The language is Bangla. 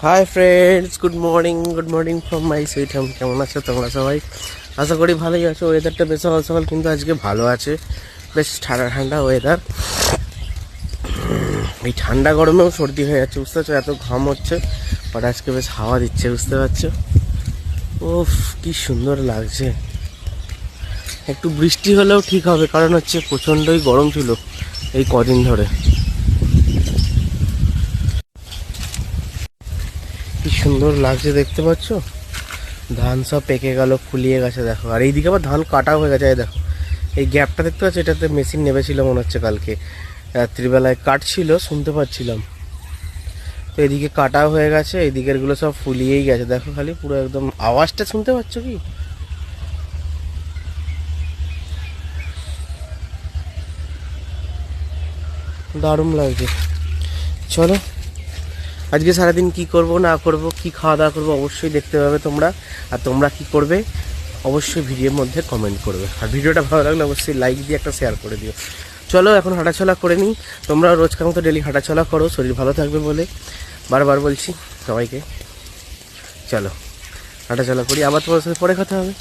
Hi friends, good morning from my sweet home. কেমন আছো তোমরা সবাই? আশা করি ভালোই আছো। ওয়েদারটা বেশ সকাল সকাল কিন্তু আজকে ভালো আছে, বেশ ঠান্ডা ঠান্ডা ওয়েদার। এই ঠান্ডা গরমেও সর্দি হয়ে যাচ্ছে, বুঝতে পারছো? এত ঘাম হচ্ছে, বাট আজকে বেশ হাওয়া দিচ্ছে, বুঝতে পারছো? ওফ, কি সুন্দর লাগছে। একটু বৃষ্টি হলেও ঠিক হবে, কারণ হচ্ছে প্রচণ্ডই গরম ছিল এই কদিন ধরে। কি সুন্দর লাগছে, দেখতে পাচ্ছ? ধান সব পেকে গেল, ফুলিয়ে গেছে দেখো। আর এইদিকে আবার ধান কাটাও হয়ে গেছে, এই দেখো এই গ্যাপটা দেখতে পাচ্ছ? এটাতে মেশিন নেমেছিল মনে হচ্ছে, কালকে রাত্রিবেলায় কাটছিল, শুনতে পাচ্ছিলাম। তো এদিকে কাটাও হয়ে গেছে, এই দিকেরগুলো সব ফুলিয়েই গেছে দেখো, খালি পুরো একদম আওয়াজটা শুনতে পাচ্ছ কি? দারুণ লাগছে। চলো, আজকে সারাদিন কি করব না করব, কি খাওয়া দাওয়া করবো, অবশ্যই দেখতে পাবে তোমরা। আর তোমরা কি করবে অবশ্যই ভিডিওর মধ্যে কমেন্ট করবে। আর ভিডিওটা ভালো লাগলে অবশ্যই লাইক দিয়ে একটা শেয়ার করে দিও। চলো এখন হাঁটাচলা করে নিই। তোমরা রোজকার মতো ডেলি হাঁটাচলা করো, শরীর ভালো থাকবে বলে বারবার বলছি সবাইকে। চলো হাঁটাচলা করি, আবার তোমার সাথে পরে কথা হবে।